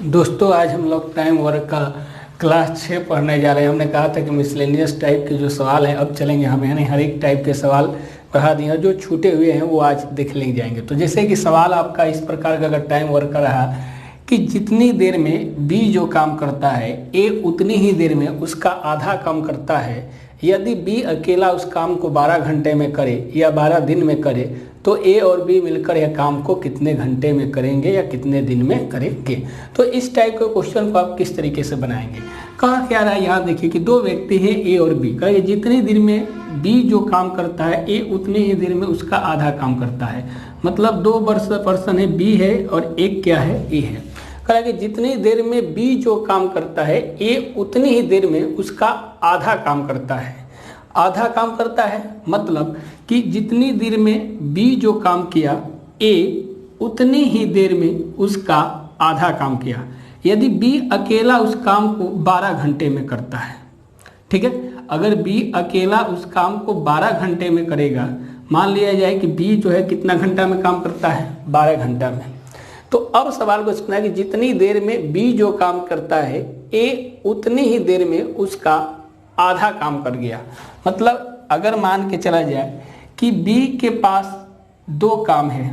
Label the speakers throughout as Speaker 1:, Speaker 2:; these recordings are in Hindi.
Speaker 1: दोस्तों आज हम लोग टाइम वर्क का क्लास 6 पढ़ने जा रहे हैं। हमने कहा था कि मिसलेनियस टाइप के जो सवाल हैं अब चलेंगे हम, यानी हर एक टाइप के सवाल पढ़ा दिए हैं। जो छूटे हुए हैं वो आज देख ले जाएंगे। तो जैसे कि सवाल आपका इस प्रकार का अगर टाइम वर्क का रहा कि जितनी देर में बी जो काम करता है ए उतनी ही देर में उसका आधा काम करता है। यदि बी अकेला उस काम को 12 घंटे में करे या 12 दिन में करे तो ए और बी मिलकर यह काम को कितने घंटे में करेंगे या कितने दिन में करेंगे। तो इस टाइप के क्वेश्चन को आप किस तरीके से बनाएंगे। कहा क्या रहा है, यहाँ देखिए कि दो व्यक्ति हैं ए और बी। कहेंगे जितनी देर में बी जो काम करता है ए उतनी ही देर में उसका आधा काम करता है। मतलब दो पर्सन है, बी है और एक क्या है, ए है। कहा कि जितनी देर में बी जो काम करता है ए उतनी ही देर में उसका आधा काम करता है। आधा काम करता है मतलब कि जितनी देर में बी जो काम किया ए उतनी ही देर में उसका आधा काम किया। यदि बी अकेला उस काम को 12 घंटे में करता है, ठीक है, अगर बी अकेला उस काम को 12 घंटे में करेगा, मान लिया जाए कि बी जो है कितना घंटा में काम करता है, 12 घंटा में। तो अब सवाल को समझना कि जितनी देर में बी जो काम करता है ए उतनी ही देर में उसका आधा काम कर गया। मतलब अगर मान के चला जाए कि बी के पास 2 काम है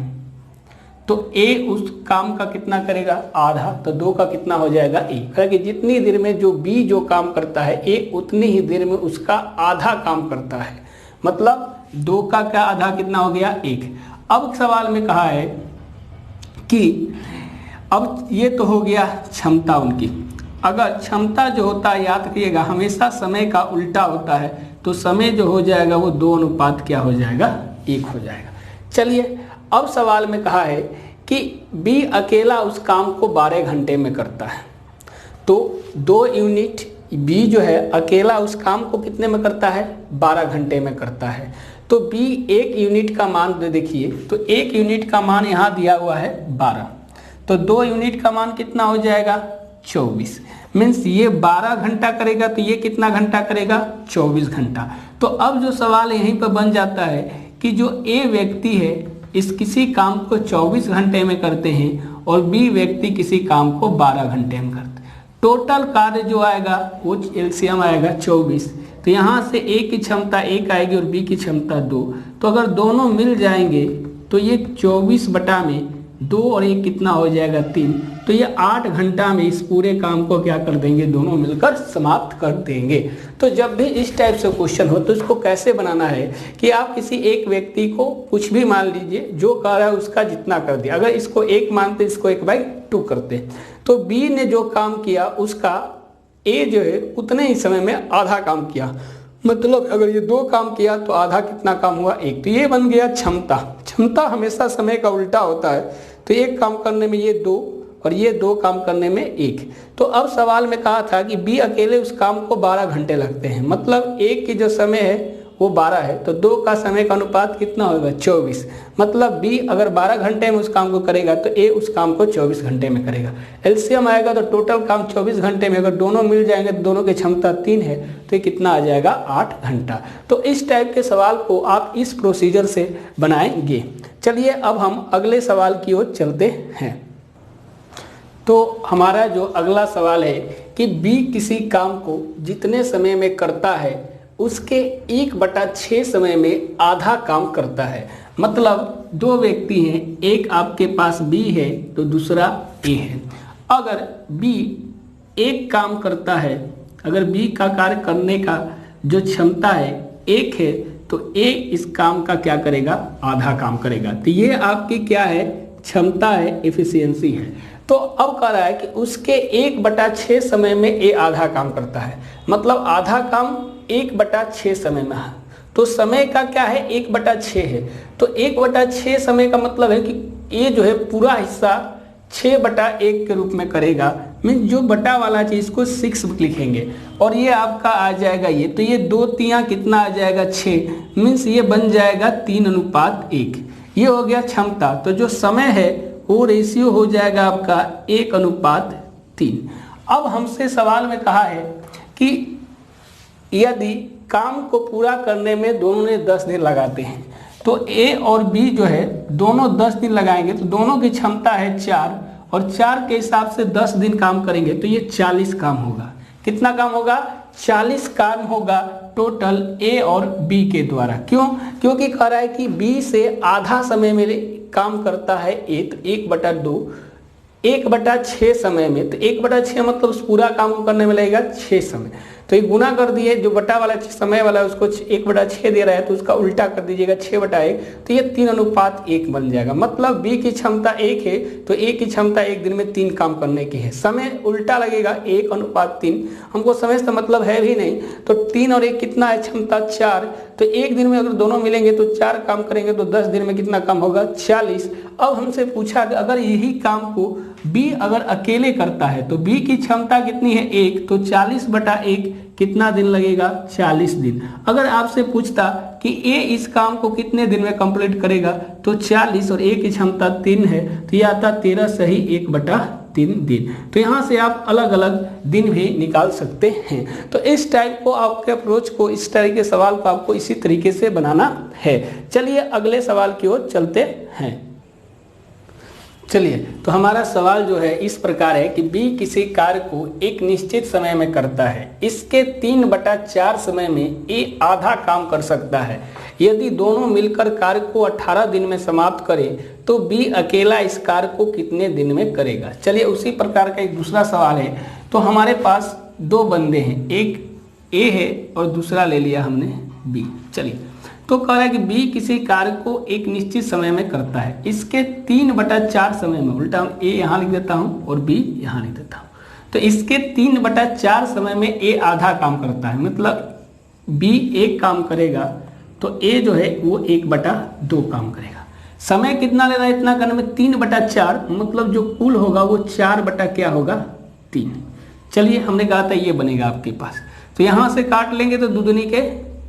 Speaker 1: तो ए उस काम का कितना करेगा, आधा। तो 2 का कितना हो जाएगा, ए। कि जितनी देर में जो बी जो काम करता है ए उतनी ही देर में उसका आधा काम करता है। मतलब 2 का क्या आधा कितना हो गया, 1। अब सवाल में कहा है कि अब ये तो हो गया क्षमता उनकी। अगर क्षमता जो होता है, याद रखिएगा हमेशा समय का उल्टा होता है, तो समय जो हो जाएगा वो 2 अनुपात क्या हो जाएगा, 1 हो जाएगा। चलिए अब सवाल में कहा है कि बी अकेला उस काम को 12 घंटे में करता है। तो 2 यूनिट बी जो है अकेला उस काम को कितने में करता है, 12 घंटे में करता है। तो बी 1 यूनिट का मान देखिए, तो 1 यूनिट का मान यहाँ दिया हुआ है 12, तो 2 यूनिट का मान कितना हो जाएगा, 24। मीन्स ये 12 घंटा करेगा तो ये कितना घंटा करेगा, 24 घंटा। तो अब जो सवाल यहीं पर बन जाता है कि जो ए व्यक्ति है इस किसी काम को 24 घंटे में करते हैं और बी व्यक्ति किसी काम को 12 घंटे में करते हैं। टोटल कार्य जो आएगा वो एलसीएम आएगा 24। तो यहाँ से ए की क्षमता 1 आएगी और बी की क्षमता 2। तो अगर दोनों मिल जाएंगे तो ये 24 बटा में 2 और 1 कितना हो जाएगा, 3। तो ये 8 घंटा में इस पूरे काम को क्या कर देंगे, दोनों मिलकर समाप्त कर देंगे। तो जब भी इस टाइप से क्वेश्चन हो तो इसको कैसे बनाना है कि आप किसी एक व्यक्ति को कुछ भी मान लीजिए, जो कर रहा है उसका जितना कर दिया। अगर इसको 1 मानते इसको 1/2 करते, तो बी ने जो काम किया उसका ए जो है उतने ही समय में आधा काम किया। मतलब अगर ये 2 काम किया तो आधा कितना काम हुआ, 1। तो ये बन गया क्षमता। क्षमता हमेशा समय का उल्टा होता है, तो 1 काम करने में ये 2 और ये 2 काम करने में 1। तो अब सवाल में कहा था कि बी अकेले उस काम को 12 घंटे लगते हैं। मतलब 1 की जो समय है वो 12 है, तो 2 का समय का अनुपात कितना होगा, 24। मतलब बी अगर 12 घंटे में उस काम को करेगा तो ए उस काम को 24 घंटे में करेगा। एलसीएम आएगा तो टोटल काम 24 घंटे में, अगर दोनों मिल जाएंगे तो दोनों की क्षमता 3 है, तो ये कितना आ जाएगा, 8 घंटा। तो इस टाइप के सवाल को आप इस प्रोसीजर से बनाएंगे। चलिए अब हम अगले सवाल की ओर चलते हैं। तो हमारा जो अगला सवाल है कि बी किसी काम को जितने समय में करता है उसके 1/6 समय में आधा काम करता है। मतलब 2 व्यक्ति हैं, एक आपके पास बी है तो दूसरा ए है। अगर बी एक काम करता है, अगर बी का कार्य करने का जो क्षमता है 1 है, तो ए इस काम का क्या करेगा, आधा काम करेगा। तो ये आपकी क्या है, क्षमता है, एफिशिएंसी है। तो अब कह रहा है कि उसके 1/6 समय में ए आधा काम करता है। मतलब आधा काम 1/6 समय में है, तो समय का क्या है, 1/6 है। तो 1/6 समय का मतलब है कि ए जो है पूरा हिस्सा 6/1 के रूप में करेगा। मीन्स जो बटा वाला चीज को 6 लिखेंगे और ये आपका आ जाएगा ये, तो ये 2 तियां कितना आ जाएगा, 6। मीन्स ये बन जाएगा 3:1। ये हो गया क्षमता। तो जो समय है वो रेशियो हो जाएगा आपका 1:3। अब हमसे सवाल में कहा है कि यदि काम को पूरा करने में दोनों ने 10 दिन लगाते हैं, तो ए और बी जो है दोनों 10 दिन लगाएंगे, तो दोनों की क्षमता है 4 और 4 के हिसाब से 10 दिन काम करेंगे तो ये 40 काम होगा। कितना काम होगा? 40 काम होगा टोटल ए और बी के द्वारा। क्यों? क्योंकि कह रहा है कि बी से आधा समय में काम करता है ए, तो 1/2 1/6 समय में, तो 1/6 मतलब उस पूरा काम को करने में लगेगा 6 समय। तो ये गुना कर दिए, जो बटा वाला समय वाला है उसको 1/6 दे रहा है तो उसका उल्टा कर दीजिएगा 6/1, तो ये 3:1 बन जाएगा। मतलब बी की क्षमता 1 है तो ए की क्षमता 1 दिन में 3 काम करने की है। समय उल्टा लगेगा 1:3, हमको समय से मतलब है भी नहीं, तो 3 और 1 कितना है? क्षमता 4। तो 1 दिन में अगर दोनों मिलेंगे तो 4 काम करेंगे तो 10 दिन में कितना काम होगा? 40। अब हमसे पूछा कि अगर यही काम को बी अगर अकेले करता है तो बी की क्षमता कितनी है? 1, तो 40/1 कितना दिन लगेगा? 40 दिन। अगर आपसे पूछता कि ए इस काम को कितने दिन में कंप्लीट करेगा तो 40 और ए की क्षमता 3 है तो ये आता 13 सही 1/3 दिन। तो यहाँ से आप अलग अलग दिन भी निकाल सकते हैं। तो इस टाइप को आपके अप्रोच को, इस तरह के सवाल को आपको इसी तरीके से बनाना है। चलिए अगले सवाल की ओर चलते हैं। चलिए, तो हमारा सवाल जो है इस प्रकार है कि बी किसी कार्य को एक निश्चित समय में करता है, इसके 3/4 समय में ए आधा काम कर सकता है। यदि दोनों मिलकर कार्य को 18 दिन में समाप्त करें तो बी अकेला इस कार्य को कितने दिन में करेगा। चलिए उसी प्रकार का एक दूसरा सवाल है। तो हमारे पास 2 बंदे हैं, एक ए है और दूसरा ले लिया हमने बी। चलिए, तो कह रहा है कि बी किसी कार्य को एक निश्चित समय में करता है, इसके 3/4 समय में, उल्टा ए यहाँ लिख देता हूँ और बी यहाँ लिख देता हूँ, तो इसके 3/4 समय में ए आधा काम करता है। मतलब बी एक काम करेगा तो ए जो है वो 1/2 काम करेगा। समय कितना ले रहा है इतना करने में? 3/4, मतलब जो कुल होगा वो 4/3। चलिए, हमने कहा था ये बनेगा आपके पास, तो यहाँ से काट लेंगे तो 2 दूनी के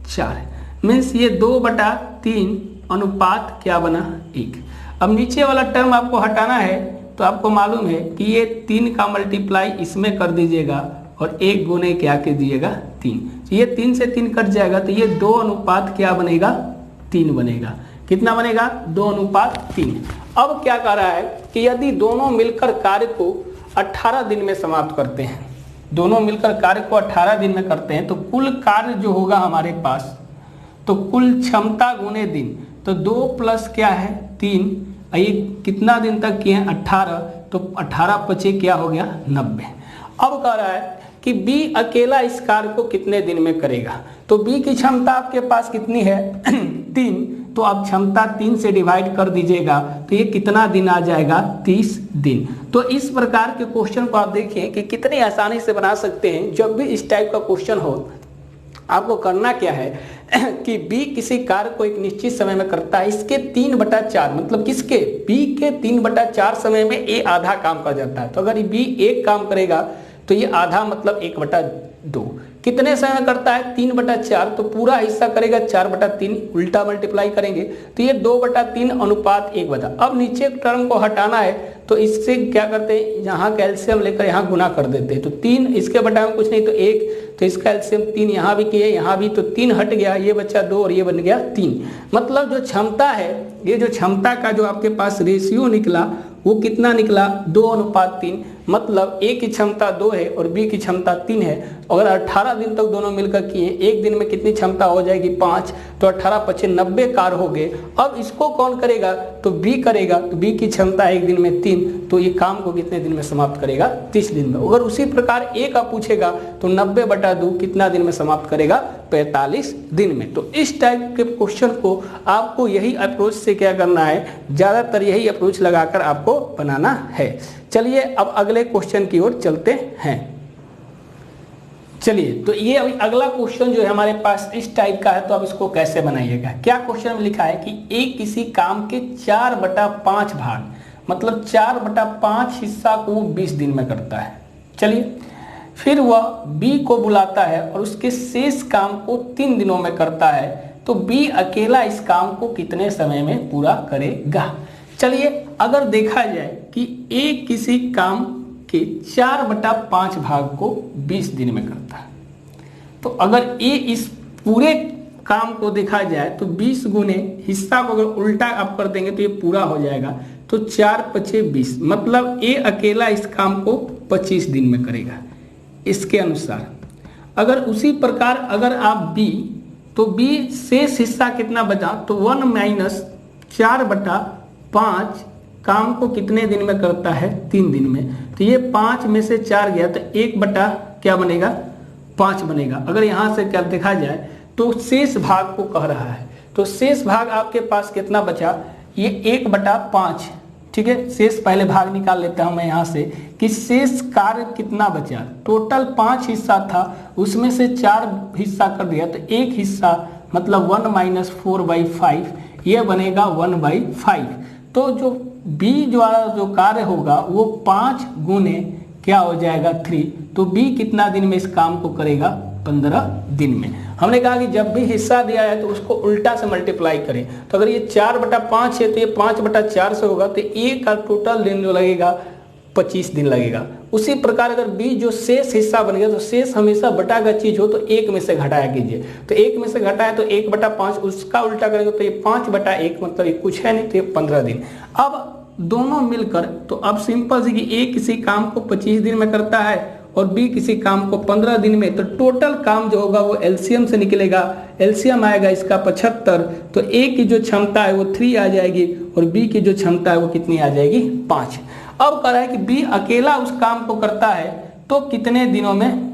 Speaker 1: 4 मीन्स ये 2/3 अनुपात क्या बना? 1। अब नीचे वाला टर्म आपको हटाना है तो आपको मालूम है कि ये 3 का मल्टीप्लाई इसमें कर दीजिएगा और 1 गुने क्या के दीजिएगा? 3। तो ये 3 से 3 कट जाएगा तो ये 2 क्या बनेगा? 3 बनेगा। कितना बनेगा? 2:3। अब क्या कह रहा है कि यदि दोनों मिलकर कार्य को 18 दिन में समाप्त करते हैं, दोनों मिलकर कार्य को 18 दिन में करते हैं तो कुल कार्य जो होगा हमारे पास, तो कुल क्षमता गुने दिन, तो 2 प्लस क्या है? 3। ये कितना दिन तक किए हैं? 18, तो 18×5 क्या हो गया? 90। अब कह रहा है कि बी अकेला इस कार्य को कितने दिन में करेगा। तो बी की क्षमता आपके पास कितनी है? 3, तो आप क्षमता 3 से डिवाइड कर दीजिएगा तो ये कितना दिन आ जाएगा? 30 दिन। तो इस प्रकार के क्वेश्चन को आप देखिए कि कितनी आसानी से बना सकते हैं। जब भी इस टाइप का क्वेश्चन हो, आपको करना क्या है कि बी किसी कार्य को एक निश्चित समय में करता है, इसके 3/4, मतलब किसके? बी के 3/4 समय में ए आधा काम कर जाता है। तो अगर बी एक काम करेगा तो ये आधा मतलब 1/2। कितने समय में करता है? 3/4, तो पूरा हिस्सा करेगा 4/3, उल्टा मल्टीप्लाई करेंगे तो ये 2/3 अनुपात 1/। अब नीचे टर्म को हटाना है तो इससे क्या करते हैं? यहाँ कैल्शियम लेकर यहाँ गुना कर देते हैं, तो 3 इसके बटा में कुछ नहीं तो 1, तो इसका एलसीएम 3 यहाँ भी किए, यहाँ भी, तो 3 हट गया, ये बचा 2 और ये बन गया 3। मतलब जो क्षमता है, ये जो क्षमता का जो आपके पास रेशियो निकला वो कितना निकला? 2:3। मतलब ए की क्षमता 2 है और बी की क्षमता 3 है। अगर 18 दिन तक दोनों मिलकर किए, एक दिन में कितनी क्षमता हो जाएगी? 5, तो 18×5 90 कार्य हो गए। अब इसको कौन करेगा? तो बी करेगा। तो बी की क्षमता एक दिन में 3, तो ये काम को कितने दिन में समाप्त करेगा? 30 दिन में। अगर उसी प्रकार ए का पूछेगा तो 90/2 कितना दिन में समाप्त करेगा? 45 दिन में। तो इस टाइप के क्वेश्चन को आपको यही अप्रोच से क्या करना है? ज़्यादातर यही अप्रोच लगाकर आपको बनाना है। चलिए अब अगले क्वेश्चन की ओर चलते हैं। चलिए, तो ये अभी अगला क्वेश्चन जो है हमारे पास इस टाइप का है, तो अब इसको कैसे बनाइएगा? क्या क्वेश्चन में लिखा है कि ए किसी काम के 4/5 भाग, मतलब 4/5 हिस्सा को 20 दिन में करता है। चलिए, फिर वह बी को बुलाता है और उसके शेष काम को 3 दिनों में करता है, तो बी अकेला इस काम को कितने समय में पूरा करेगा? चलिए, अगर देखा जाए कि ए किसी काम के 4/5 भाग को 20 दिन में करता है, तो अगर ए इस पूरे काम को देखा जाए तो 20 गुने हिस्सा को अगर उल्टा आप कर देंगे तो ये पूरा हो जाएगा तो 4 पचे 20, मतलब ए अकेला इस काम को 25 दिन में करेगा इसके अनुसार। अगर उसी प्रकार अगर आप बी, तो बी शेष हिस्सा कितना बचा, तो 1 माइनस 4/5 काम को कितने दिन में करता है, 3 दिन में। तो ये 5 में से 4 गया तो 1 बटा क्या बनेगा, 5 बनेगा। अगर यहाँ से क्या देखा जाए तो शेष भाग को कह रहा है, तो शेष भाग आपके पास कितना बचा, ये 1/5, ठीक है। शेष पहले भाग निकाल लेता हूं मैं यहाँ से कि शेष कार्य कितना बचा। टोटल 5 हिस्सा था, उसमें से 4 हिस्सा कर दिया तो 1 हिस्सा मतलब 1 माइनस 4/5, ये बनेगा 1/5। तो जो बी द्वारा जो कार्य होगा वो 5 गुने क्या हो जाएगा 3, तो बी कितना दिन में इस काम को करेगा, 15 दिन में। हमने कहा कि जब भी हिस्सा दिया है तो उसको उल्टा से मल्टीप्लाई करें। तो अगर ये 4/5 है तो ये 5/4 से होगा, तो ए का टोटल दिन जो लगेगा 25 दिन लगेगा। उसी प्रकार अगर बी जो शेष हिस्सा बन गया, तो शेष हमेशा बटा का चीज हो तो 1 में से घटाया कीजिए। तो 1 में से घटाया तो 1/5, उसका उल्टा करेंगे तो ये 5/1, मतलब ये कुछ है नहीं, तो ये 15 दिन। अब दोनों मिलकर, तो अब सिंपल सी कि ए किसी काम को 25 दिन में करता है और बी किसी काम को 15 दिन में, तो टोटल काम जो होगा वो एलसीएम से निकलेगा। एलसीएम आएगा इसका 75, तो ए की जो क्षमता है वो 3 आ जाएगी और बी की जो क्षमता है वो कितनी आ जाएगी, 5। अब कह रहा है कि बी अकेला उस काम को करता है तो कितने दिनों में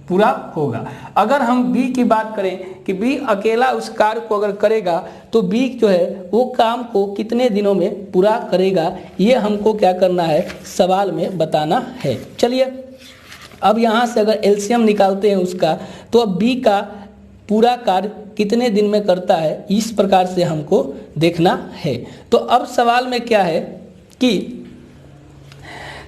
Speaker 1: पूरा होगा। अगर हम बी की बात करें कि बी अकेला उस कार्य को अगर करेगा तो बी जो है वो काम को कितने दिनों में पूरा करेगा, ये हमको क्या करना है, सवाल में बताना है। चलिए अब यहाँ से अगर एलसीएम निकालते हैं उसका, तो अब बी का पूरा कार्य कितने दिन में करता है, इस प्रकार से हमको देखना है। तो अब सवाल में क्या है कि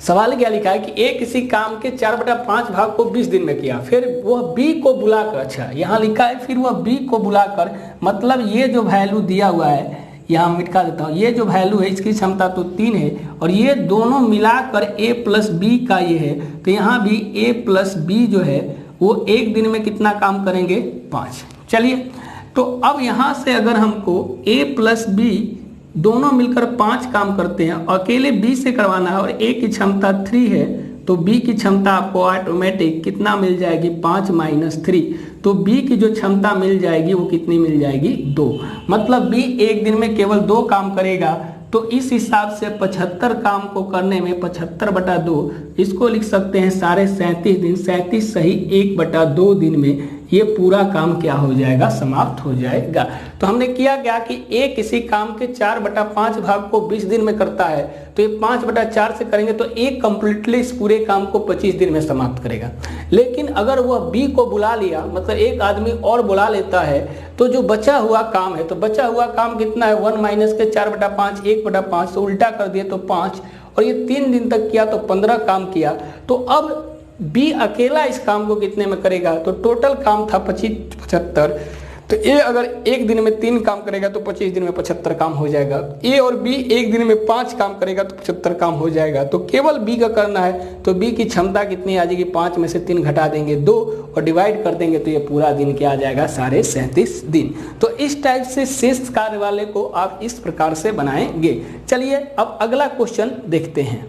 Speaker 1: सवाल क्या लिखा है कि ए किसी काम के 4/5 भाग को 20 दिन में किया, फिर वह बी को बुलाकर, अच्छा यहाँ लिखा है फिर वह बी को बुलाकर, मतलब ये जो वैल्यू दिया हुआ है यहाँ मिटा देता हूँ, ये जो वैल्यू है इसकी क्षमता तो 3 है और ये दोनों मिलाकर a प्लस बी का ये है, तो यहाँ भी a प्लस बी जो है वो 1 दिन में कितना काम करेंगे, 5। चलिए तो अब यहाँ से अगर हमको a प्लस बी दोनों मिलकर 5 काम करते हैं, अकेले b से करवाना है और a की क्षमता 3 है, तो b की क्षमता आपको ऑटोमेटिक कितना मिल जाएगी, 5 माइनस 3, तो b की जो क्षमता मिल जाएगी वो कितनी मिल जाएगी, 2। मतलब b 1 दिन में केवल 2 काम करेगा। तो इस हिसाब से 75 काम को करने में 75/2, इसको लिख सकते हैं 37.5 दिन, 37 सही 1/2 दिन में ये पूरा काम क्या हो जाएगा, समाप्त हो जाएगा। तो हमने किया क्या कि ए किसी काम के 4/5 भाग को 20 दिन में करता है, तो ये 5/4 से करेंगे तो ए कंप्लीटली इस पूरे काम को 25 दिन में समाप्त करेगा। लेकिन अगर वह बी को बुला लिया, मतलब एक आदमी और बुला लेता है, तो जो बचा हुआ काम है, तो बचा हुआ काम कितना है, 1 माइनस के 4/5, 1/5, तो उल्टा कर दिए तो 5, और ये 3 दिन तक किया तो 15 काम किया। तो अब बी अकेला इस काम को कितने में करेगा, तो टोटल काम था 75, तो ए अगर 1 दिन में 3 काम करेगा तो 25 दिन में 75 काम हो जाएगा। ए और बी 1 दिन में 5 काम करेगा तो 75 काम हो जाएगा। तो केवल बी का करना है, तो बी की क्षमता कितनी आ जाएगी, 5 में से 3 घटा देंगे 2 और डिवाइड कर देंगे, तो ये पूरा दिन क्या आ जाएगा, 37.5 दिन। तो इस टाइप से शेष कार्य वाले को आप इस प्रकार से बनाएंगे। चलिए अब अगला क्वेश्चन देखते हैं।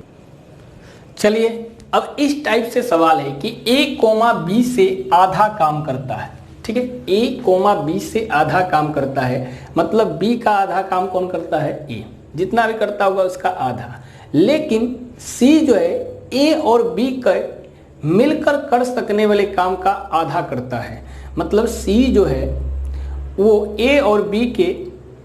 Speaker 1: चलिए अब इस टाइप से सवाल है कि a, b से आधा काम करता है, ठीक है। a, b से आधा काम करता है, मतलब b का आधा काम कौन करता है, a, जितना भी करता होगा उसका आधा। लेकिन c जो है a और b का मिलकर कर सकने वाले काम का आधा करता है, मतलब c जो है वो a और b के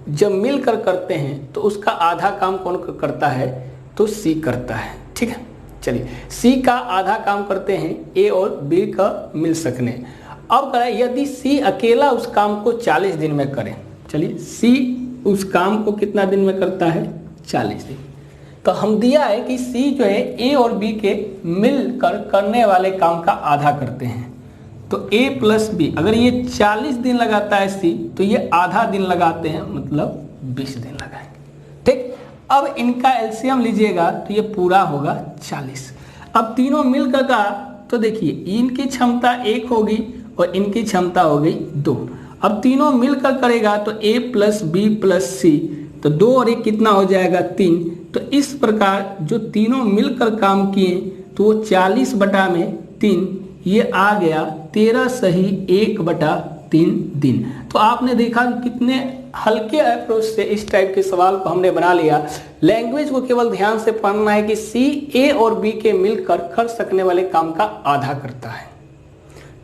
Speaker 1: जब मिलकर करते हैं तो उसका आधा काम कौन करता है, तो c करता है, ठीक है। चलिए C का आधा काम करते हैं A और B का मिल सकने। अब करें यदि C अकेला उस काम को 40 दिन में करें, चलिए C उस काम को कितना दिन में करता है, 40 दिन। तो हम दिया है कि C जो है A और B के मिलकर करने वाले काम का आधा करते हैं, तो A प्लस B अगर ये 40 दिन लगाता है C, तो ये आधा दिन लगाते हैं, मतलब 20 दिन लगाएंगे, ठीक। अब इनका एलसीएम लीजिएगा तो ये पूरा होगा 40। अब तीनों मिलकर का, तो देखिए इनकी क्षमता 1 होगी और इनकी क्षमता हो गई 2। अब तीनों मिलकर करेगा तो a प्लस बी प्लस सी, तो 2 और 1 कितना हो जाएगा, 3। तो इस प्रकार जो तीनों मिलकर काम किए तो वो 40/3 ये आ गया 13 सही 1/3 दिन। तो आपने देखा कि कितने हल्के अप्रोच से इस टाइप के सवाल को हमने बना लिया। लैंग्वेज को केवल ध्यान से पढ़ना है कि सी ए और बी के मिलकर कर सकने वाले काम का आधा करता है।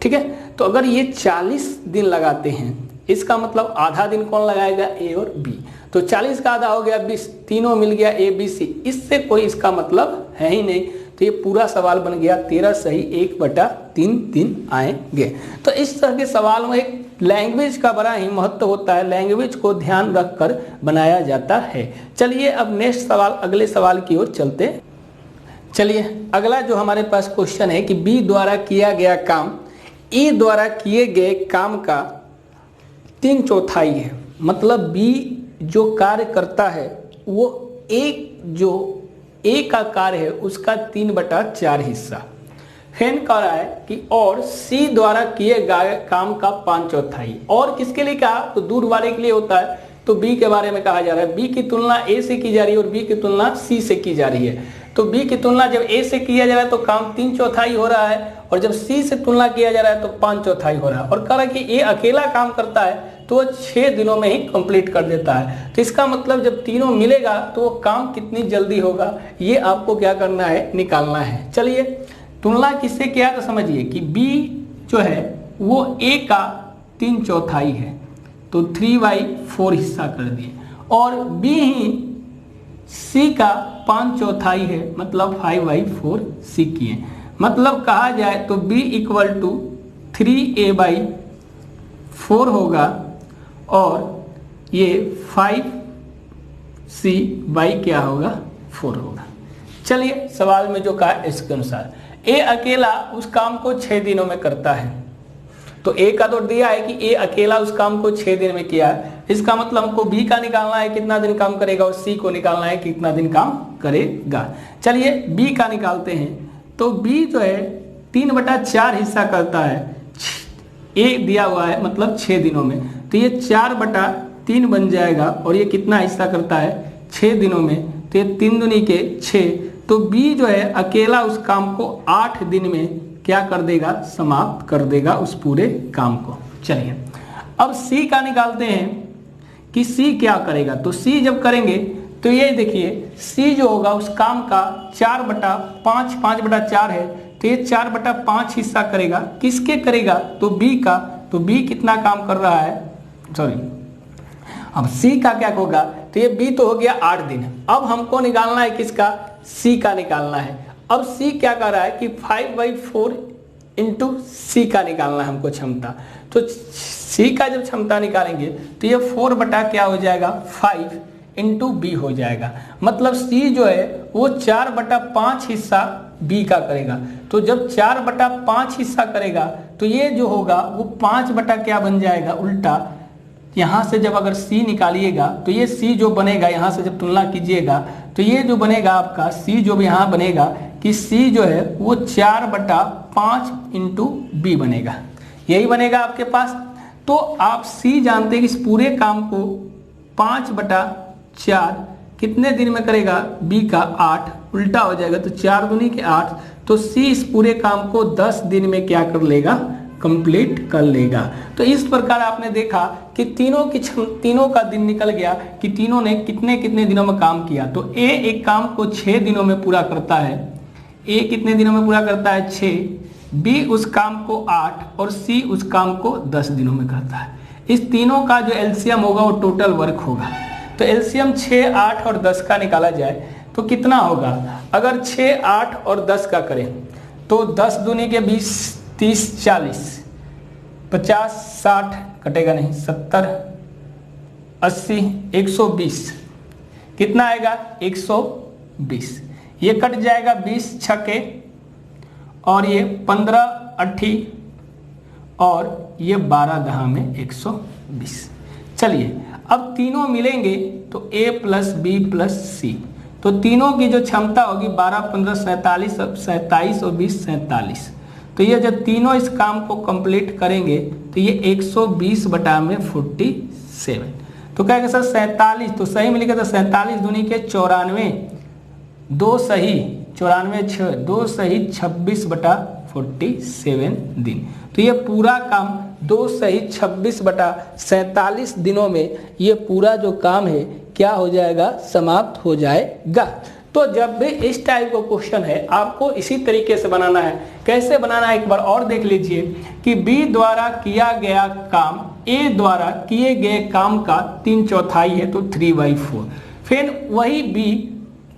Speaker 1: ठीक है, तो अगर ये 40 दिन लगाते हैं, इसका मतलब आधा दिन कौन लगाएगा, ए और बी। तो 40 का आधा हो गया 20, तीनों मिल गया ए बी सी, इससे कोई इसका मतलब है ही नहीं। तो ये पूरा सवाल बन गया 13 सही 1/3 दिन आएंगे। तो इस तरह के सवाल में एक लैंग्वेज का बड़ा ही महत्व होता है, लैंग्वेज को ध्यान रखकर बनाया जाता है। चलिए अब नेक्स्ट सवाल, अगले सवाल की ओर चलते। चलिए अगला जो हमारे पास क्वेश्चन है कि बी द्वारा किया गया काम ए द्वारा किए गए काम का 3/4 है। मतलब बी जो कार्य करता है वो जो ए का कार्य है उसका 3/4 हिस्सा। फिर कह रहा है कि और सी द्वारा किए गए काम का 5/4। और किसके लिए कहा, तो दूर वाले के लिए होता है। तो बी के बारे में कहा जा रहा है, बी की तुलना ए से की जा रही है और बी की तुलना सी से की जा रही है। तो बी की तुलना जब ए से किया जा रहा है तो काम 3/4 हो रहा है, और जब सी से तुलना किया जा रहा है तो 5/4 हो रहा है। और कह रहा है कि ए अकेला काम करता है तो वो 6 दिनों में ही कंप्लीट कर देता है। तो इसका मतलब जब तीनों मिलेगा तो वो काम कितनी जल्दी होगा, ये आपको क्या करना है, निकालना है। चलिए तुलना किससे किया तो समझिए कि बी जो है वो ए का 3/4 है, तो 3/4 हिस्सा कर दिए, और बी ही सी का 5/4 है, मतलब 5/4 सी किए। मतलब कहा जाए तो b = 3a/4 होगा और ये 5c/ क्या होगा, 4 होगा। चलिए सवाल में जो कहा इसके अनुसार ए अकेला उस काम को 6 दिनों में करता है। तो ए का तो दिया है कि ए अकेला उस काम को 6 दिन में किया है, इसका मतलब हमको बी का निकालना है कितना दिन काम करेगा, और सी को निकालना है कितना दिन काम करेगा। चलिए बी का निकालते हैं। तो बी जो है 3/4 हिस्सा करता है, ए दिया हुआ है मतलब 6 दिनों में, तो ये 4/3 बन जाएगा, और ये कितना हिस्सा करता है, 6 दिनों में, तो ये 3 दूनी के 6। तो बी जो है अकेला उस काम को 8 दिन में क्या कर देगा, समाप्त कर देगा उस पूरे काम को। चलिए अब सी का निकालते हैं कि सी क्या करेगा। तो सी जब करेंगे तो ये देखिए सी जो होगा उस काम का 4/5, 5/4 है, तो ये 4/5 हिस्सा करेगा। किसके करेगा, तो बी का। तो बी कितना काम कर रहा है, सॉरी अब सी का क्या होगा, तो ये बी तो हो गया 8 दिन। अब हमको निकालना है किसका, सी का निकालना है। अब सी क्या कर रहा है कि 5/4 इंटू सी का निकालना है हमको क्षमता। तो सी का जब क्षमता निकालेंगे तो ये 4 क्या हो जाएगा, 5 इंटू बी हो जाएगा। मतलब सी जो है वो 4/5 हिस्सा बी का करेगा। तो जब 4/5 हिस्सा करेगा तो ये जो होगा वो 5 क्या बन जाएगा, उल्टा। यहाँ से जब अगर सी निकालिएगा तो ये सी जो बनेगा, यहाँ से जब तुलना कीजिएगा तो ये जो बनेगा आपका सी जो भी यहाँ बनेगा कि सी जो है वो 4/5 इंटू बी बनेगा, यही बनेगा आपके पास। तो आप सी जानते हैं कि इस पूरे काम को 5/4 कितने दिन में करेगा, बी का 8, उल्टा हो जाएगा तो 4 दूनी के 8। तो सी इस पूरे काम को 10 दिन में क्या कर लेगा, कंप्लीट कर लेगा। तो इस प्रकार आपने देखा कि तीनों का दिन निकल गया कि तीनों ने कितने कितने दिनों में काम किया। तो ए एक काम को 6 दिनों में पूरा करता है, ए कितने दिनों में पूरा करता है, 6, बी उस काम को 8 और सी उस काम को 10 दिनों में करता है। इस तीनों का जो एलसीएम होगा वो टोटल वर्क होगा। तो एलसीएम 6, 8 और 10 का निकाला जाए तो कितना होगा, अगर 6, 8 और 10 का करें तो 10 दूनी के 20, 30, 40, 50, 60 कटेगा नहीं, 70, 80, 120, कितना आएगा, 120। ये कट जाएगा 20 छक्के और ये 15 8 और ये 12 दहा में 120। चलिए अब तीनों मिलेंगे तो a + b + c। तो तीनों की जो क्षमता होगी 12, 15, 47, 27 और 20, 47। तो ये जब तीनों इस काम को कंप्लीट करेंगे तो ये 120/47। तो कहेगा सर 47, तो सही मिलेगा तो 47 दूनी के 94 2 सही 94 6 2 सही 26/47 दिन। तो ये पूरा काम 2 सही 26/47 दिनों में ये पूरा जो काम है क्या हो जाएगा, समाप्त हो जाएगा। तो जब भी इस टाइप का क्वेश्चन है आपको इसी तरीके से बनाना है। कैसे बनाना है एक बार और देख लीजिए कि बी द्वारा किया गया काम ए द्वारा किए गए काम का 3/4 है तो 3/4। फिर वही बी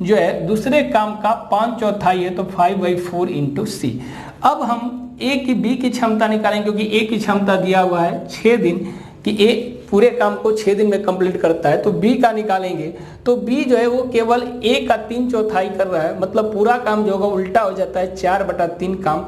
Speaker 1: जो है दूसरे काम का 5/4 है तो 5/4 इंटू सी। अब हम ए की बी की क्षमता निकालेंगे क्योंकि ए की क्षमता दिया हुआ है 6 दिन कि ए पूरे काम को 6 दिन में कंप्लीट करता है। तो बी का निकालेंगे तो बी जो है वो केवल ए का 3/4 कर रहा है, मतलब पूरा काम जो होगा उल्टा हो जाता है। 4/3 काम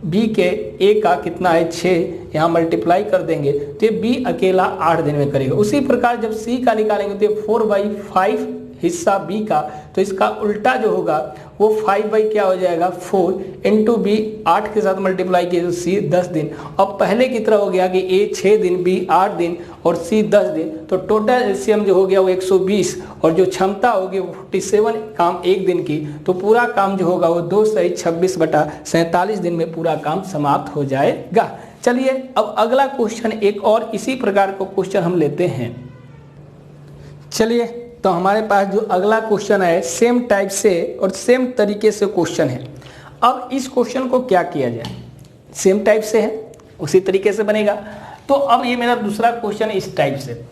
Speaker 1: बी के ए का कितना है 6, यहाँ मल्टीप्लाई कर देंगे तो ये बी अकेला 8 दिन में करेगा। उसी प्रकार जब सी का निकालेंगे तो ये 4/5 हिस्सा बी का, तो इसका उल्टा जो होगा वो 5 क्या हो जाएगा 4 इंटू बी 8 के साथ मल्टीप्लाई किए तो सी 10 दिन। अब पहले की तरह हो गया कि ए 6 दिन बी 8 दिन और सी 10 दिन, तो टोटल एलसीएम जो हो गया वो 120 और जो क्षमता होगी वो 47 काम एक दिन की। तो पूरा काम जो होगा वो 2 सही 26/47 दिन में पूरा काम समाप्त हो जाएगा। चलिए अब अगला क्वेश्चन एक और इसी प्रकार का क्वेश्चन हम लेते हैं। चलिए तो हमारे पास जो अगला क्वेश्चन है सेम टाइप से और सेम तरीके से क्वेश्चन है। अब इस क्वेश्चन को क्या किया जाए, सेम टाइप से है उसी तरीके से बनेगा। तो अब ये मेरा दूसरा क्वेश्चन इस टाइप से,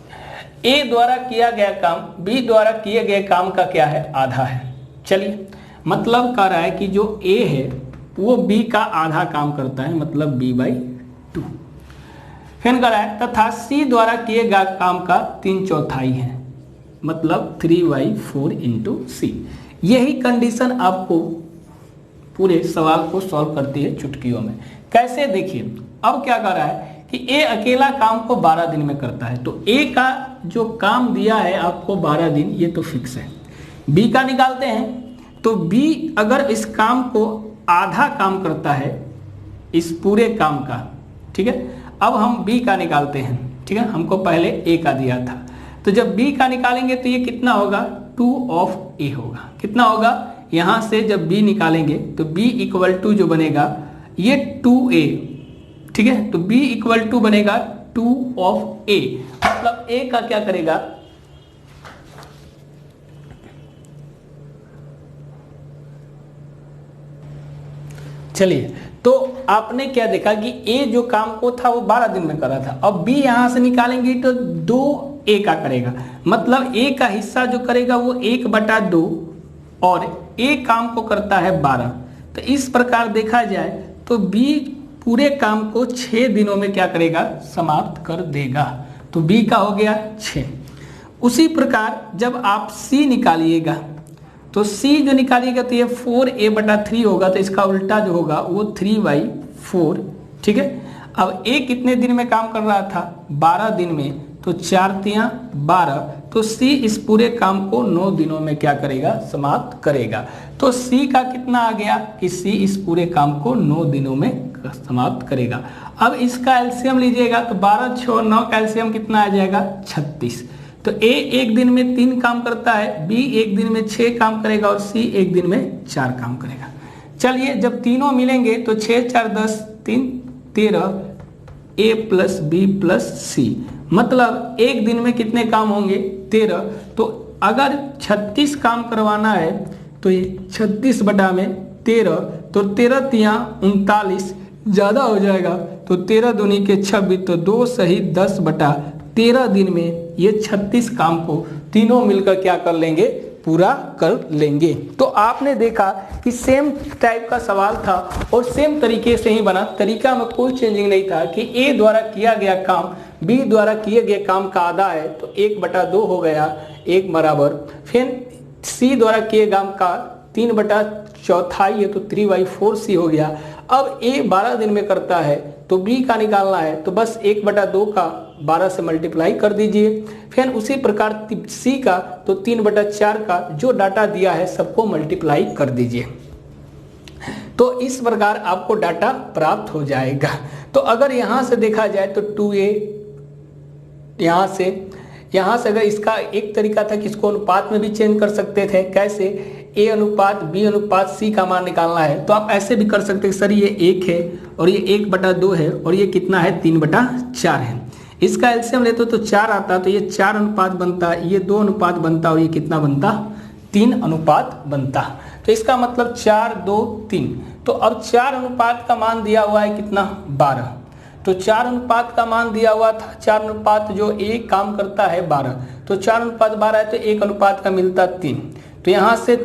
Speaker 1: ए द्वारा किया गया काम बी द्वारा किए गए काम का क्या है, आधा है। चलिए मतलब कह रहा है कि जो ए है वो बी का आधा काम करता है, मतलब b/2। फिर कह रहा है तथा सी द्वारा किए गए काम का 3/4 है, मतलब 3/4 इंटू सी। यही कंडीशन आपको पूरे सवाल को सॉल्व करती है चुटकियों में। कैसे देखिए, अब क्या कर रहा है कि ए अकेला काम को 12 दिन में करता है, तो ए का जो काम दिया है आपको 12 दिन, ये तो फिक्स है। बी का निकालते हैं तो बी अगर इस काम को आधा काम करता है इस पूरे काम का, ठीक है। अब हम बी का निकालते हैं, ठीक है, हमको पहले ए का दिया था। तो जब b का निकालेंगे तो ये कितना होगा 2 ऑफ a होगा। कितना होगा, यहां से जब b निकालेंगे तो b इक्वल टू जो बनेगा ये 2a, ठीक है। तो b इक्वल टू बनेगा 2 ऑफ a, मतलब a का क्या करेगा, चलिए तो आपने क्या देखा कि ए जो काम को था वो 12 दिन में कर रहा था। अब बी यहां से निकालेंगे तो 2a का करेगा, मतलब a का हिस्सा जो करेगा वो 1/2 और a काम को करता है 12। तो इस प्रकार देखा जाए तो b पूरे काम को 6 दिनों में क्या करेगा, समाप्त कर देगा। तो b का हो गया 6। उसी प्रकार जब आप c निकालिएगा तो c जो निकालिएगा तो ये 4a/3 होगा, तो इसका उल्टा जो होगा वो 3/4, ठीक है। अब a कितने दिन में काम कर रहा था, 12 दिन में, तो 4×3 12, तो c इस पूरे काम को 9 दिनों में क्या करेगा, समाप्त करेगा। तो c का कितना आ गया कि c इस पूरे काम को 9 दिनों में समाप्त करेगा। अब इसका एलसीएम लीजिएगा तो 12 6 9 का एलसीएम कितना आ जाएगा 36। तो a एक दिन में 3 काम करता है, b एक दिन में 6 काम करेगा और c एक दिन में 4 काम करेगा। चलिए जब तीनों मिलेंगे तो 6 4 10 3 13 a प्लस बी प्लस सी, मतलब एक दिन में कितने काम होंगे 13। तो अगर 36 काम करवाना है तो ये 36/13, तो 13×3 = 39 ज़्यादा हो जाएगा, तो 13 दूनी के 26, तो 2 सही 10/13 दिन में ये 36 काम को तीनों मिलकर क्या कर लेंगे, पूरा कर लेंगे। तो आपने देखा कि सेम टाइप का सवाल था और सेम तरीके से ही बना, तरीका में कोई चेंजिंग नहीं था कि ए द्वारा किया गया काम बी द्वारा किए गए काम का आधा है तो 1/2 हो गया 1 बराबर। फिर सी द्वारा किए काम का 3/4 है तो 3/4 सी हो गया। अब ए 12 दिन में करता है तो बी का निकालना है तो बस 1/2 का 12 से मल्टीप्लाई कर दीजिए। फिर उसी प्रकार सी का तो 3/4 का जो डाटा दिया है सबको मल्टीप्लाई कर दीजिए। तो इस प्रकार आपको डाटा प्राप्त हो जाएगा। तो अगर यहाँ से देखा जाए तो 2a, यहाँ से अगर इसका एक तरीका था कि इसको अनुपात में भी चेंज कर सकते थे। कैसे, ए अनुपात बी अनुपात सी का मान निकालना है तो आप ऐसे भी कर सकते हैं सर ये 1 है और ये 1/2 है और ये कितना है 3/4 है। इसका एलसीएम लेते हो तो 4 आता तो ये 4 अनुपात बनता, ये 2 अनुपात बनता और ये कितना बनता 3 अनुपात बनता। तो इसका मतलब 4 2 3। तो अब 4 अनुपात का मान दिया हुआ है कितना 12। तो 4 अनुपात का मान दिया हुआ था 4 अनुपात जो एक काम करता है 12, तो 4 अनुपात 12 है तो 1 अनुपात का मिलता 3। तो यहाँ से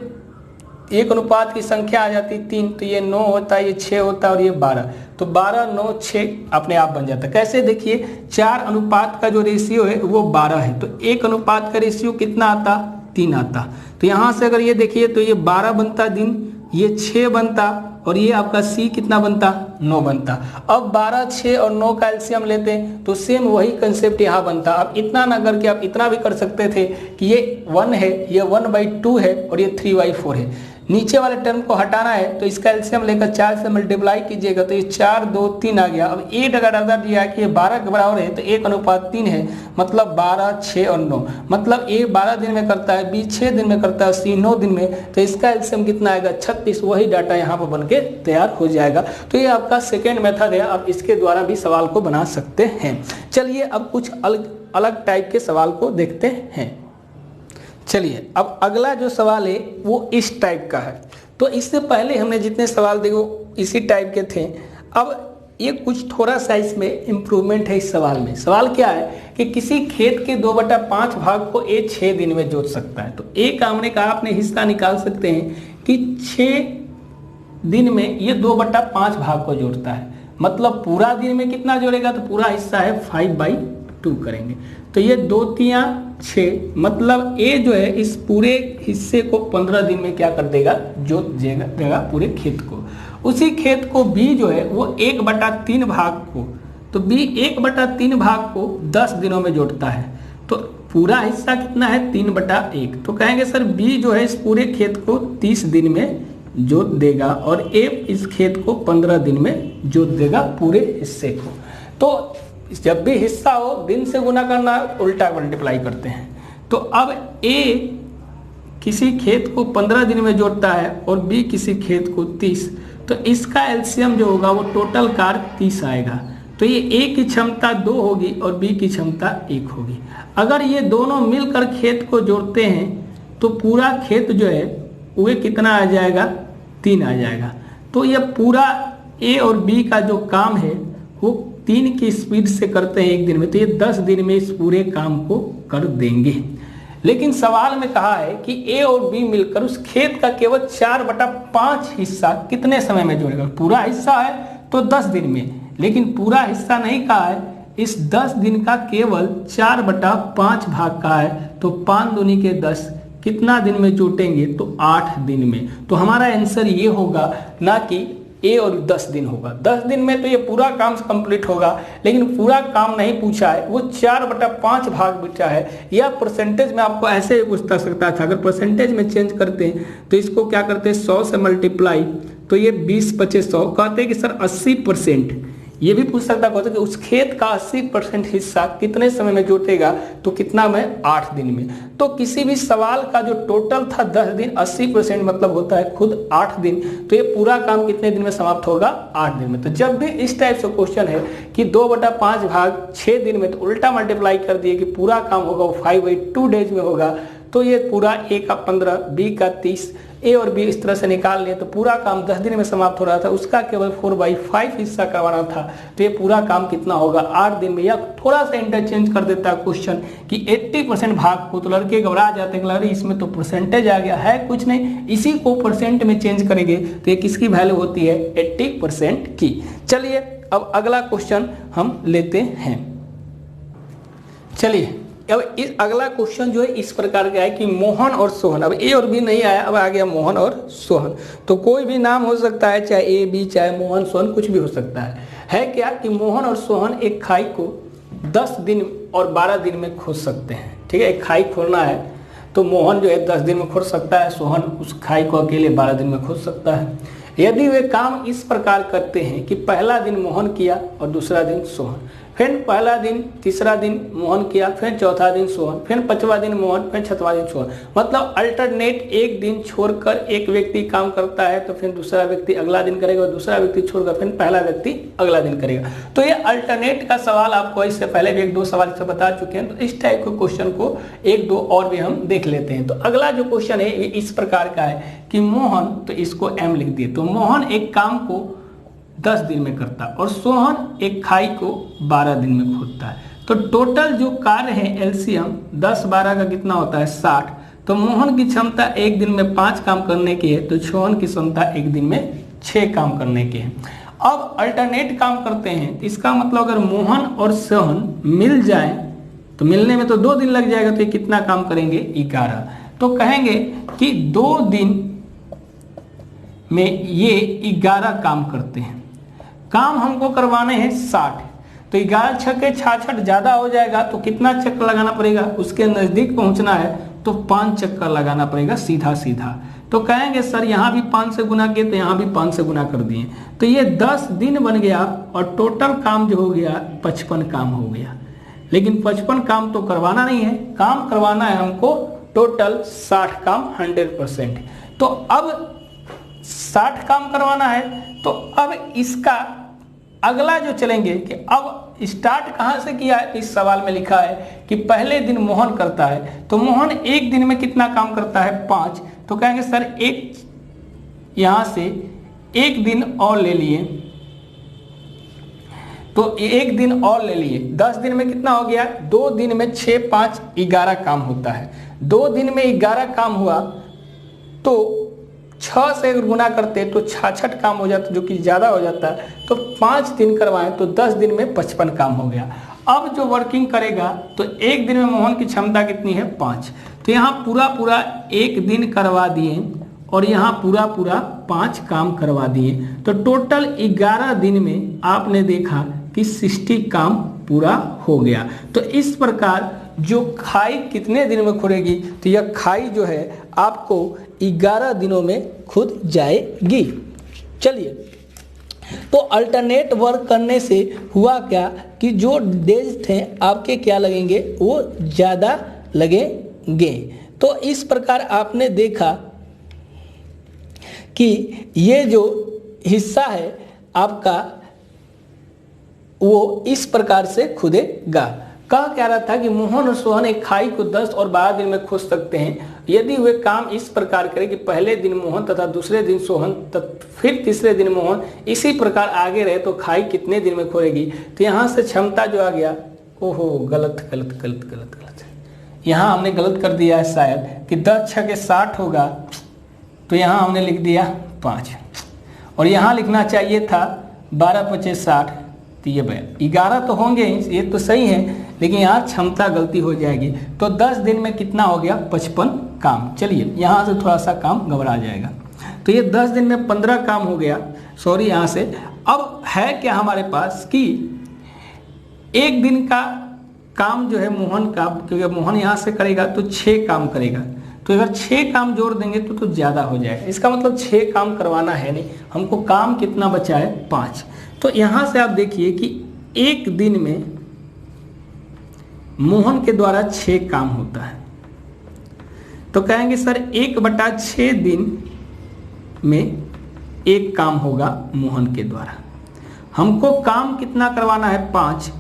Speaker 1: 1 अनुपात की संख्या आ जाती 3, तो ये 9 होता है, ये 6 होता है और ये 12। तो 12 9 6 अपने आप बन जाता है। कैसे देखिए 4 अनुपात का जो रेशियो है वो 12 है तो 1 अनुपात का रेशियो कितना आता 3 आता। तो यहाँ से अगर ये देखिए तो ये 12 बनता दिन, ये 6 बनता और ये आपका सी कितना बनता 9 बनता। अब 12 6 और 9 का एलसीएम लेते हैं तो सेम वही कंसेप्ट यहाँ बनता। अब इतना ना करके आप इतना भी कर सकते थे कि ये 1 है, ये 1/2 है और ये 3/4 है। नीचे वाले टर्म को हटाना है तो इसका एलसीएम लेकर 4 से मल्टीप्लाई कीजिएगा तो ये 4 2 3 आ गया। अब ए अगर दिया कि ये 12 के बराबर है तो 1 अनुपात 3 है, मतलब 12 6 और 9, मतलब ए 12 दिन में करता है, बी 6 दिन में करता है, सी 9 दिन में। तो इसका एलसीएम कितना आएगा 36। वही डाटा यहाँ पर बन के तैयार हो जाएगा। तो ये आपका सेकेंड मेथड है, आप इसके द्वारा भी सवाल को बना सकते हैं। चलिए अब कुछ अलग टाइप के सवाल को देखते हैं। चलिए अब अगला जो सवाल है वो इस टाइप का है। तो इससे पहले हमने जितने सवाल देखे वो इसी टाइप के थे। अब ये कुछ थोड़ा सा इसमें इम्प्रूवमेंट है इस सवाल में। सवाल क्या है कि किसी खेत के 2/5 भाग को ए 6 दिन में जोत सकता है। तो ए का हमने कहा अपने हिस्सा निकाल सकते हैं कि 6 दिन में ये 2/5 भाग को जोड़ता है, मतलब पूरा दिन में कितना जोड़ेगा तो पूरा हिस्सा है 5/2 करेंगे। तो ये 2 3 6, मतलब ए जो है इस पूरे हिस्से को 15 दिन में क्या कर देगा जोत देगा पूरे खेत को। उसी खेत को बी जो है वो 1/3 भाग को, तो बी 1/3 भाग को 10 दिनों में जोड़ता है। तो पूरा हिस्सा कितना है 3/1। तो कहेंगे सर बी जो है इस पूरे खेत को 30 दिन में जोत देगा और ए इस खेत को 15 दिन में जोत देगा पूरे हिस्से को। तो जब भी हिस्सा हो दिन से गुना करना, उल्टा मल्टीप्लाई करते हैं। तो अब ए किसी खेत को 15 दिन में जोड़ता है और बी किसी खेत को 30, तो इसका एलसीएम जो होगा वो टोटल कार 30 आएगा। तो ये ए की क्षमता 2 होगी और बी की क्षमता 1 होगी। अगर ये दोनों मिलकर खेत को जोड़ते हैं तो पूरा खेत जो है वो कितना आ जाएगा 3 आ जाएगा। तो ये पूरा ए और बी का जो काम है वो 3 की स्पीड से करते हैं 1 दिन में, तो ये 10 दिन में इस पूरे काम को कर देंगे। लेकिन सवाल में कहा है कि ए और बी मिलकर उस खेत का केवल 4/5 हिस्सा कितने समय में जोड़ेगा। पूरा हिस्सा है तो 10 दिन में, लेकिन पूरा हिस्सा नहीं कहा है, इस 10 दिन का केवल 4/5 भाग का है। तो 5 दूनी के 10 कितना दिन में जोटेंगे तो 8 दिन में। तो हमारा आंसर ये होगा, ना कि ए और 10 दिन होगा। 10 दिन में तो ये पूरा काम कंप्लीट होगा, लेकिन पूरा काम नहीं पूछा है, वो 4/5 भाग बचा है। या परसेंटेज में आपको ऐसे ही पूछ सकता था। अगर परसेंटेज में चेंज करते हैं तो इसको क्या करते हैं 100 से मल्टीप्लाई, तो ये 20 25 100 कहते हैं कि सर 80%। ये भी पूछ सकता है कि उस खेत का 80% हिस्सा कितने समय में जोतेगा, तो कितना में 8 दिन में। तो किसी भी सवाल का जो टोटल था 10 दिन, 80% मतलब होता है खुद 8 दिन। तो ये पूरा काम कितने दिन में समाप्त होगा 8 दिन में। तो जब भी इस टाइप से क्वेश्चन है कि 2/5 भाग 6 दिन में, तो उल्टा मल्टीप्लाई कर दिए कि पूरा काम होगा वो 5/2 डेज में होगा। तो ये पूरा ए का 15, बी का 30, ए और बी इस तरह से निकाल लिए तो पूरा काम 10 दिन में समाप्त हो रहा था, उसका केवल 4/5 हिस्सा करवाना था। तो ये पूरा काम कितना होगा 8 दिन में। या थोड़ा सा इंटरचेंज कर देता है क्वेश्चन कि 80% भाग को, तो लड़के घबरा जाते हैं, लड़के इसमें तो परसेंटेज आ गया है, कुछ नहीं, इसी को परसेंट में चेंज करेंगे तो ये किसकी वैल्यू होती है 80% की। चलिए अब अगला क्वेश्चन हम लेते हैं। चलिए अब इस अगला क्वेश्चन जो है इस प्रकार का है कि मोहन और सोहन, अब ए और बी नहीं आया, अब आ गया मोहन और सोहन। तो कोई भी नाम हो सकता है, चाहे ए बी, चाहे मोहन सोहन, कुछ भी हो सकता है क्या कि मोहन और सोहन एक खाई को 10 दिन और 12 दिन में खोद सकते हैं। ठीक है, एक खाई खोदना है तो मोहन जो है 10 दिन में खोद सकता है, सोहन उस खाई को अकेले 12 दिन में खोद सकता है। यदि वे काम इस प्रकार करते हैं कि पहला दिन मोहन किया और दूसरा दिन सोहन, फिर पहला दिन, तीसरा दिन मोहन किया, फिर चौथा दिन सोहन, फिर पांचवा दिन मोहन, फिर छठवां दिन सोहन। मतलब अल्टरनेट एक दिन छोड़कर एक व्यक्ति काम करता है तो फिर दूसरा व्यक्ति अगला दिन करेगा, दूसरा व्यक्ति छोड़कर फिर पहला व्यक्ति अगला दिन करेगा। तो ये अल्टरनेट का सवाल आपको इससे पहले भी 1-2 सवाल से बता चुके हैं। तो इस टाइप के क्वेश्चन को 1-2 और भी हम देख लेते हैं। तो अगला जो क्वेश्चन है इस प्रकार का है कि मोहन, तो इसको एम लिख दिए, तो मोहन एक काम को 10 दिन में करता और सोहन एक खाई को 12 दिन में खोदता है। तो टोटल जो कार्य है एलसीएम 10-12 का कितना होता है 60। तो मोहन की क्षमता एक दिन में 5 काम करने की है, तो सोहन की क्षमता एक दिन में 6 काम करने की है। अब अल्टरनेट काम करते हैं, तो इसका मतलब अगर मोहन और सोहन मिल जाए तो मिलने में तो 2 दिन लग जाएगा, तो ये कितना काम करेंगे 11। तो कहेंगे कि 2 दिन में ये 11 काम करते हैं। काम हमको करवाने हैं 60, तो 11 छक्के 66 ज्यादा हो जाएगा, तो कितना चक्कर लगाना पड़ेगा, उसके नजदीक पहुंचना है तो 5 चक्कर लगाना पड़ेगा सीधा सीधा। तो कहेंगे सर यहाँ भी 5 से गुना किए, तो यहाँ भी 5 से गुना कर दिए, तो ये 10 दिन बन गया और टोटल काम जो हो गया 55 काम हो गया। लेकिन 55 काम तो करवाना नहीं है, काम करवाना है हमको टोटल 60 काम 100%। तो अब 60 काम करवाना है, तो अब इसका अगला जो चलेंगे कि अब स्टार्ट कहां से किया है। इस सवाल में लिखा है कि पहले दिन मोहन करता है, तो मोहन एक दिन में कितना काम करता है 5। तो कहेंगे सर एक यहां से एक दिन और ले लिए, तो एक दिन और ले लिए, 10 दिन में कितना हो गया, 2 दिन में 6, 5, 11 काम होता है। 2 दिन में 11 काम हुआ तो 6 से अगर गुना करते तो 66 काम हो जाता, जो कि ज़्यादा हो जाता है। तो 5 दिन करवाएं तो 10 दिन में 55 काम हो गया। अब जो वर्किंग करेगा तो एक दिन में मोहन की क्षमता कितनी है 5, तो यहाँ पूरा एक दिन करवा दिए और यहाँ पूरा 5 काम करवा दिए। तो टोटल 11 दिन में आपने देखा कि 60 काम पूरा हो गया। तो इस प्रकार जो खाई कितने दिन में खुदेगी, तो यह खाई जो है आपको 11 दिनों में खुद जाएगी। चलिए, तो अल्टरनेट वर्क करने से हुआ क्या कि जो डेज थे आपके क्या लगेंगे, वो ज़्यादा लगेंगे। तो इस प्रकार आपने देखा कि ये जो हिस्सा है आपका वो इस प्रकार से खुदेगा। कहा क्या रहा था कि मोहन और सोहन एक खाई को 10 और 12 दिन में खोद सकते हैं यदि वे काम इस प्रकार करें कि पहले दिन मोहन तथा दूसरे दिन सोहन फिर तीसरे दिन मोहन, इसी प्रकार आगे रहे तो खाई कितने दिन में खोदेगी। तो यहाँ से क्षमता जो आ गया, ओहो गलत गलत गलत गलत गलत, यहाँ हमने गलत कर दिया है शायद कि 10 छक्के 60 होगा, तो यहाँ हमने लिख दिया 5 और यहाँ लिखना चाहिए था 12 × 5 = 60, तो ये 11 तो होंगे, ये तो सही है, लेकिन यहाँ क्षमता गलती हो जाएगी। तो 10 दिन में कितना हो गया 55 काम। चलिए यहाँ से थोड़ा सा काम घबरा जाएगा, तो ये 10 दिन में 15 काम हो गया, सॉरी यहाँ से। अब है क्या हमारे पास कि एक दिन का काम जो है मोहन का, क्योंकि मोहन यहाँ से करेगा तो 6 काम करेगा, तो अगर 6 काम जोड़ देंगे तो ज़्यादा हो जाएगा। इसका मतलब 6 काम करवाना है नहीं, हमको काम कितना बचा है 5। तो यहाँ से आप देखिए कि एक दिन में मोहन के द्वारा 6 काम होता है, तो कहेंगे सर 1/6 दिन में 1 काम होगा मोहन के द्वारा। हमको काम कितना करवाना है 5,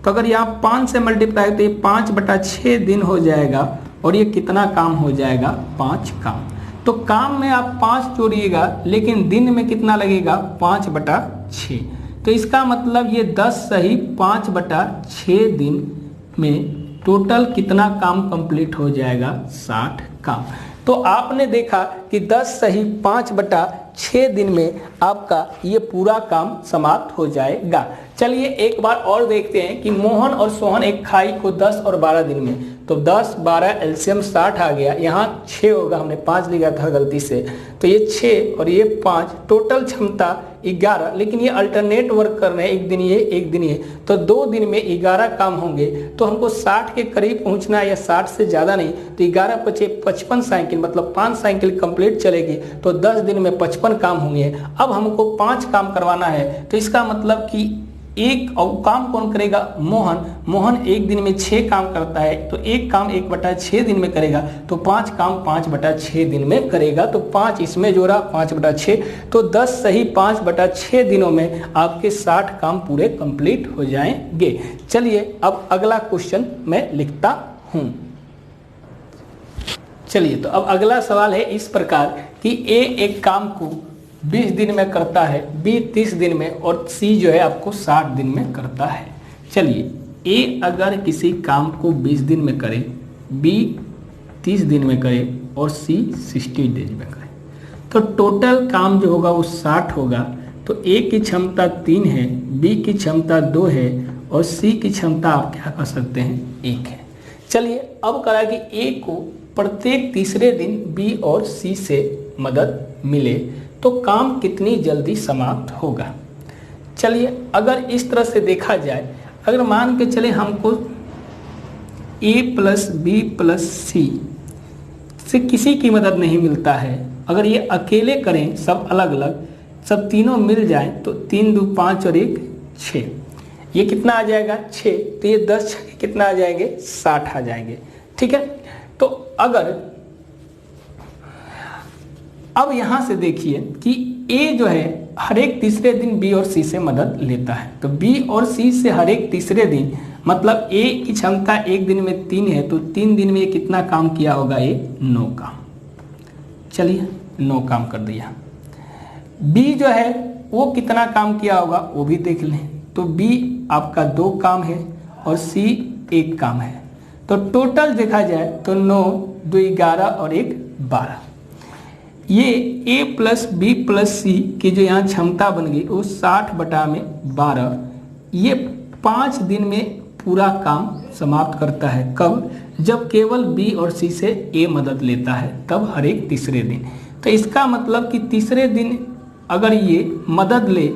Speaker 1: तो अगर यहाँ 5 से मल्टीप्लाई तो ये 5/6 दिन हो जाएगा और ये कितना काम हो जाएगा 5 काम। तो काम में आप 5 जोड़िएगा, लेकिन दिन में कितना लगेगा 5/6। तो इसका मतलब ये 10 सही 5/6 दिन में टोटल कितना काम कंप्लीट हो जाएगा 60 काम। तो आपने देखा कि 10 सही 5/6 दिन में आपका ये पूरा काम समाप्त हो जाएगा। चलिए एक बार और देखते हैं कि मोहन और सोहन एक खाई को 10 और 12 दिन में, तो 10, 12 एलसीएम 60 आ गया, यहाँ 6 होगा, हमने 5 लिखा था गलती से, तो ये 6 और ये 5, टोटल क्षमता 11। लेकिन ये अल्टरनेट वर्क कर रहे हैं, एक दिन ये एक दिन ये, तो 2 दिन में 11 काम होंगे। तो हमको 60 के करीब पहुंचना है या 60 से ज़्यादा नहीं, तो 11 × 5 = 55 साइकिल, मतलब 5 साइकिल कंप्लीट चलेगी, तो 10 दिन में 55 काम होंगे। अब हमको 5 काम करवाना है, तो इसका मतलब कि एक और काम कौन करेगा? मोहन एक दिन में 6 काम करता है, तो एक काम 1/6 दिन में करेगा, तो 5 काम 5/6 दिन में करेगा, तो 5 इसमें जोड़ा 5/6, तो 10 सही 5/6 दिनों में आपके 60 काम पूरे कंप्लीट हो जाएंगे। चलिए अब अगला क्वेश्चन मैं लिखता हूं। चलिए तो अब अगला सवाल है इस प्रकार कि ए एक काम को 20 दिन में करता है, बी 30 दिन में और सी जो है आपको 60 दिन में करता है। चलिए ए अगर किसी काम को 20 दिन में करे, बी 30 दिन में करे और सी 60 डेज में करे, तो टोटल काम जो होगा वो 60 होगा। तो ए की क्षमता 3 है, बी की क्षमता 2 है और सी की क्षमता आप क्या कर सकते हैं 1 है। चलिए अब करा कि ए को प्रत्येक तीसरे दिन बी और सी से मदद मिले तो काम कितनी जल्दी समाप्त होगा। चलिए अगर इस तरह से देखा जाए, अगर मान के चले हमको ए प्लस बी प्लस सी से किसी की मदद नहीं मिलता है, अगर ये अकेले करें सब अलग अलग, सब तीनों मिल जाए तो 3 2 5 और 1 6, ये कितना आ जाएगा 6, तो ये 10 कितना आ जाएंगे 60 आ जाएंगे। ठीक है, तो अगर अब यहां से देखिए कि ए जो है हर एक तीसरे दिन बी और सी से मदद लेता है, तो बी और सी से हर एक तीसरे दिन, मतलब ए की क्षमता एक दिन में 3 है, तो 3 दिन में ये कितना काम किया होगा, ये 9 काम। चलिए 9 काम कर दिया। बी जो है वो कितना काम किया होगा वो भी देख लें, तो बी आपका 2 काम है और सी 1 काम है, तो टोटल देखा जाए तो 9 2 11 और 1 12। ये ए प्लस बी प्लस सी की जो यहाँ क्षमता बन गई वो 60/12, ये 5 दिन में पूरा काम समाप्त करता है। कब? जब केवल बी और सी से ए मदद लेता है, तब हर एक तीसरे दिन। तो इसका मतलब कि तीसरे दिन अगर ये मदद ले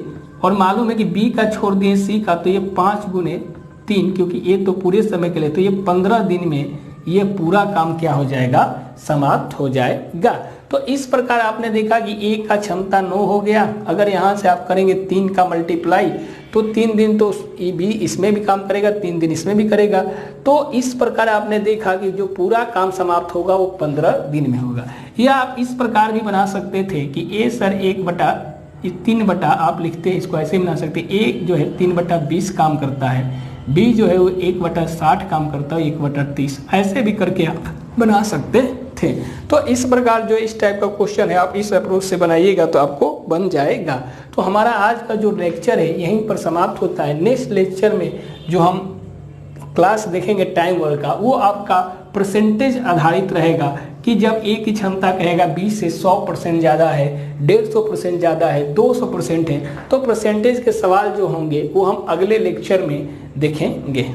Speaker 1: और मालूम है कि बी का छोड़ दिए सी का, तो ये 5 गुने 3, क्योंकि ये तो पूरे समय के लिए, तो ये 15 दिन में ये पूरा काम क्या हो जाएगा, समाप्त हो जाएगा। तो इस प्रकार आपने देखा कि ए का क्षमता 9 हो गया। अगर यहाँ से आप करेंगे 3 का मल्टीप्लाई, तो 3 दिन तो बी इसमें भी काम करेगा, 3 दिन इसमें भी करेगा। तो इस प्रकार आपने देखा कि जो पूरा काम समाप्त होगा वो 15 दिन में होगा। या आप इस प्रकार भी बना सकते थे कि ए सर 1/3 आप लिखते हैं, इसको ऐसे बना सकते। ए जो है 3/20 काम करता है, बी जो है वो 1/60 काम करता है, 1/30, ऐसे भी करके आप बना सकते थे। तो इस प्रकार जो इस टाइप का क्वेश्चन है आप इस अप्रोच से बनाइएगा तो आपको बन जाएगा। तो हमारा आज का जो लेक्चर है यहीं पर समाप्त होता है। नेक्स्ट लेक्चर में जो हम क्लास देखेंगे टाइम वर्क का, वो आपका परसेंटेज आधारित रहेगा कि जब ए की क्षमता कहेगा 20 से 100% ज़्यादा है, 150% ज़्यादा है, 200% है, तो परसेंटेज के सवाल जो होंगे वो हम अगले लेक्चर में देखेंगे।